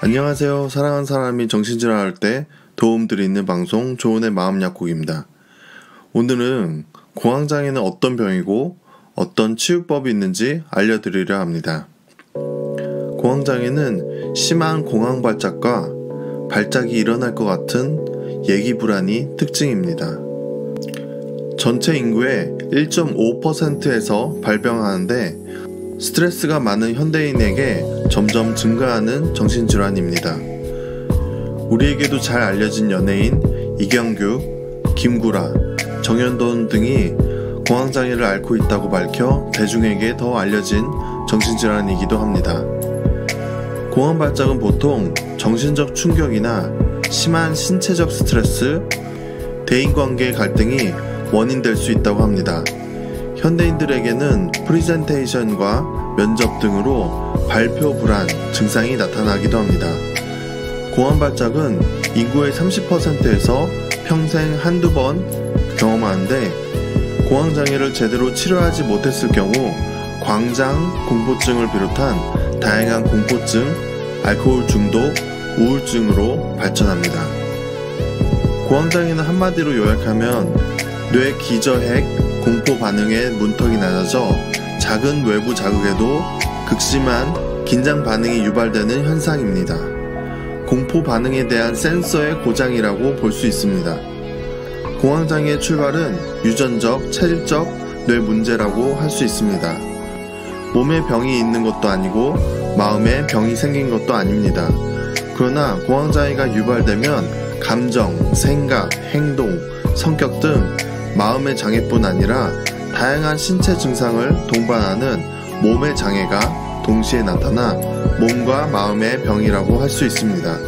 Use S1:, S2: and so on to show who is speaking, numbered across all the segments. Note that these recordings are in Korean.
S1: 안녕하세요. 사랑하는 사람이 정신질환할 때 도움드리는 방송 조은의 마음약국입니다. 오늘은 공황장애는 어떤 병이고 어떤 치유법이 있는지 알려드리려 합니다. 공황장애는 심한 공황발작과 발작이 일어날 것 같은 예기불안이 특징입니다. 전체 인구의 1.5%에서 발병하는데 스트레스가 많은 현대인에게 점점 증가하는 정신질환입니다. 우리에게도 잘 알려진 연예인 이경규, 김구라, 정현돈 등이 공황장애를 앓고 있다고 밝혀 대중에게 더 알려진 정신질환이기도 합니다. 공황발작은 보통 정신적 충격이나 심한 신체적 스트레스, 대인관계 갈등이 원인될 수 있다고 합니다. 현대인들에게는 프리젠테이션과 면접 등으로 발표 불안 증상이 나타나기도 합니다. 공황발작은 인구의 30%에서 평생 한두 번 경험하는데 공황장애를 제대로 치료하지 못했을 경우 광장 공포증을 비롯한 다양한 공포증, 알코올 중독, 우울증으로 발전합니다. 공황장애는 한마디로 요약하면 뇌 기저핵 공포 반응의 문턱이 낮아져 작은 외부 자극에도 극심한 긴장 반응이 유발되는 현상입니다. 공포 반응에 대한 센서의 고장이라고 볼 수 있습니다. 공황장애의 출발은 유전적, 체질적 뇌 문제라고 할 수 있습니다. 몸에 병이 있는 것도 아니고 마음에 병이 생긴 것도 아닙니다. 그러나 공황장애가 유발되면 감정, 생각, 행동, 성격 등 마음의 장애뿐 아니라 다양한 신체 증상을 동반하는 몸의 장애가 동시에 나타나 몸과 마음의 병이라고 할 수 있습니다.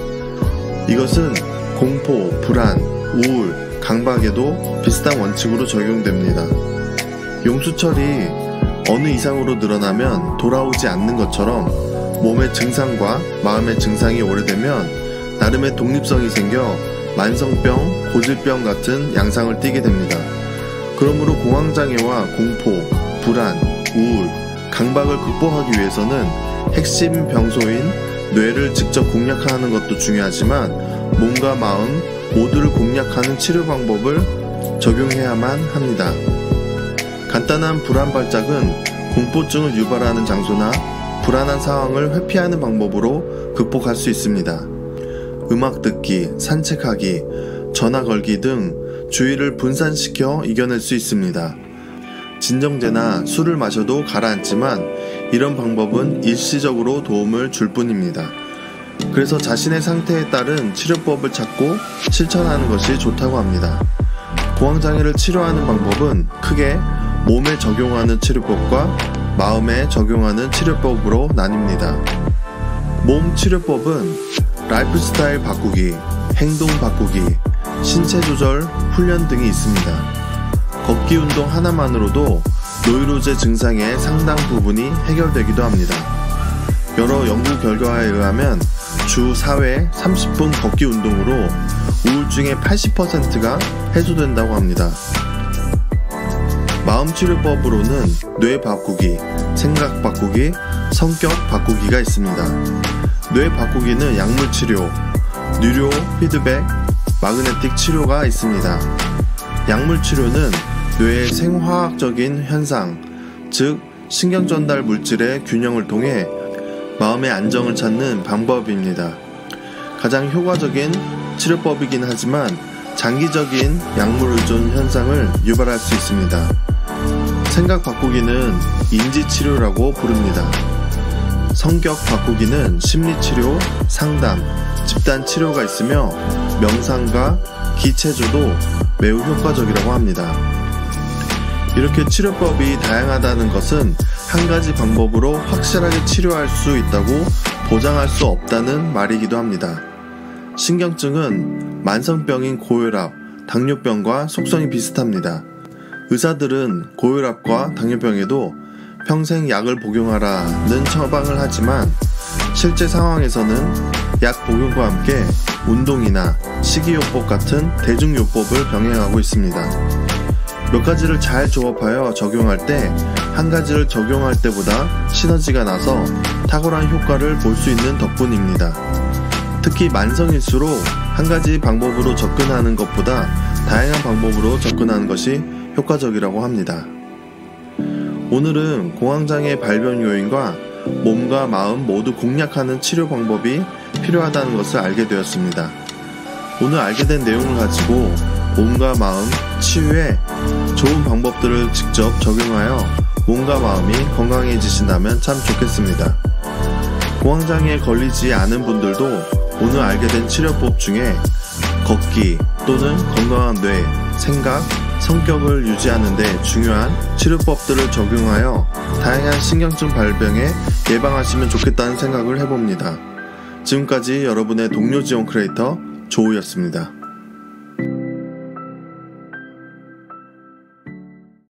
S1: 이것은 공포, 불안, 우울, 강박에도 비슷한 원칙으로 적용됩니다. 용수철이 어느 이상으로 늘어나면 돌아오지 않는 것처럼 몸의 증상과 마음의 증상이 오래되면 나름의 독립성이 생겨 만성병, 고질병 같은 양상을 띠게 됩니다. 그러므로 공황장애와 공포, 불안, 우울, 강박을 극복하기 위해서는 핵심 병소인 뇌를 직접 공략하는 것도 중요하지만 몸과 마음 모두를 공략하는 치료 방법을 적용해야만 합니다. 간단한 불안 발작은 공포증을 유발하는 장소나 불안한 상황을 회피하는 방법으로 극복할 수 있습니다. 음악 듣기, 산책하기, 전화 걸기 등 주의를 분산시켜 이겨낼 수 있습니다. 진정제나 술을 마셔도 가라앉지만 이런 방법은 일시적으로 도움을 줄 뿐입니다. 그래서 자신의 상태에 따른 치료법을 찾고 실천하는 것이 좋다고 합니다. 공황장애를 치료하는 방법은 크게 몸에 적용하는 치료법과 마음에 적용하는 치료법으로 나뉩니다. 몸 치료법은 라이프 스타일 바꾸기, 행동 바꾸기, 신체 조절, 훈련 등이 있습니다. 걷기 운동 하나만으로도 노이로제 증상의 상당 부분이 해결되기도 합니다. 여러 연구 결과에 의하면 주 4회 30분 걷기 운동으로 우울증의 80%가 해소된다고 합니다. 마음치료법으로는 뇌 바꾸기, 생각 바꾸기, 성격 바꾸기가 있습니다. 뇌 바꾸기는 약물치료, 뉴로 피드백, 마그네틱 치료가 있습니다. 약물치료는 뇌의 생화학적인 현상, 즉 신경전달 물질의 균형을 통해 마음의 안정을 찾는 방법입니다. 가장 효과적인 치료법이긴 하지만 장기적인 약물 의존 현상을 유발할 수 있습니다. 생각 바꾸기는 인지치료라고 부릅니다. 성격 바꾸기는 심리치료, 상담, 집단치료가 있으며 명상과 기체조도 매우 효과적이라고 합니다. 이렇게 치료법이 다양하다는 것은 한 가지 방법으로 확실하게 치료할 수 있다고 보장할 수 없다는 말이기도 합니다. 신경증은 만성병인 고혈압, 당뇨병과 속성이 비슷합니다. 의사들은 고혈압과 당뇨병에도 평생 약을 복용하라는 처방을 하지만 실제 상황에서는 약 복용과 함께 운동이나 식이요법 같은 대중요법을 병행하고 있습니다. 몇 가지를 잘 조합하여 적용할 때 한 가지를 적용할 때보다 시너지가 나서 탁월한 효과를 볼 수 있는 덕분입니다. 특히 만성일수록 한 가지 방법으로 접근하는 것보다 다양한 방법으로 접근하는 것이 효과적이라고 합니다. 오늘은 공황장애 발병 요인과 몸과 마음 모두 공략하는 치료 방법이 필요하다는 것을 알게 되었습니다. 오늘 알게 된 내용을 가지고 몸과 마음 치유에 좋은 방법들을 직접 적용하여 몸과 마음이 건강해지신다면 참 좋겠습니다. 공황장애에 걸리지 않은 분들도 오늘 알게 된 치료법 중에 걷기 또는 건강한 뇌, 생각, 성격을 유지하는 데 중요한 치료법들을 적용하여 다양한 신경증 발병에 예방하시면 좋겠다는 생각을 해봅니다. 지금까지 여러분의 동료 지원 크리에이터 조우였습니다.